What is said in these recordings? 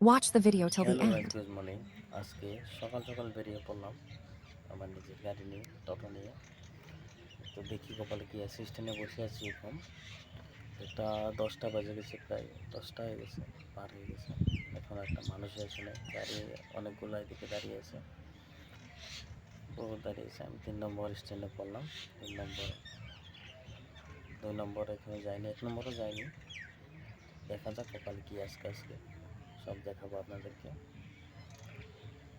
Watch the video till the hello guys, end. Good morning. আজকে সকাল সকাল বেরিয়ে পড়লাম আমার নিজের গাড়ি নিয়ে, টোটো নিয়ে। তো দেখি কপালে কি আছে, স্ট্যান্ডে বসে আছি এখন। এটা 10টা বাজে গেছে, প্রায় 10টা হয়ে গেছে, পার হয়ে গেছে। এখন একটা মানুষ আসে নাই, গাড়ি অনেকগুলো এদিকে দাঁড়িয়ে আছে, বহুত দাঁড়িয়ে আছে। আমি 3 নম্বর স্ট্যান্ডে পড়লাম। 3 নম্বর, 2 নম্বর এখনো যায়নি, 1 নম্বরও যায়নি। দেখা যাক কপালে কি আজকে সব দেখাবো আপনাদেরকে।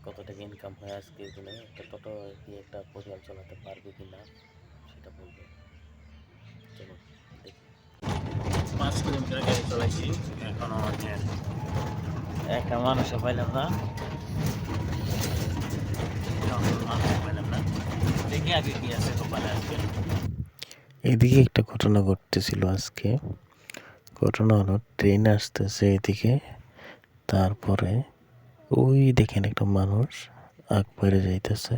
কত টাকা ইনকাম হয় আজকে দিনে, একটা টোটো দিয়ে একটা পরিবার চালাতে পারবে কি না সেটা বলবে। চলো দেখি। 5 কিলোমিটার গাড়ি চলাইছি, এখনো একটা মানুষও পাইলাম না, দেখি আগে কি আছে কপালে আজকে। এদিকে একটা ঘটনা ঘটতেছিল আজকে। ঘটনা হলো, ট্রেন আসতেছে এদিকে, তারপরে ওই দেখেন একটা মানুষ আগ বাইরে যাইতেছে,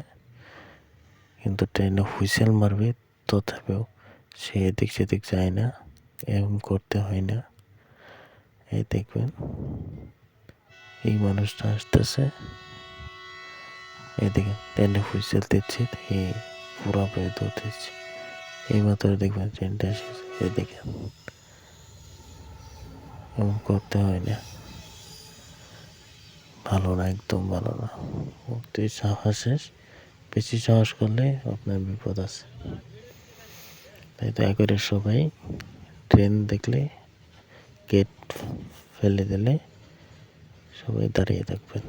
কিন্তু ট্রেনে হুইসেল মারবে, তথাপিও সে এদিক সেদিক যায় না, এমন করতে হয় না। এই দেখবেন এই মানুষটা আসতেছে, এদিকে ট্রেনে হুইসেল দিচ্ছে, এই পুরা পেয়ে দৌড়তেছে। এই মাত্র দেখবেন ট্রেনটা এসেছে, এদিকে এমন করতে হয় না, ভালো না, একদম ভালো না। তুই সাহস, বেশি সাহস করলে আপনার বিপদ আছে। তাই দয়া করে সবাই ট্রেন দেখলে, গেট ফেলে দিলে সবাই দাঁড়িয়ে থাকবেন।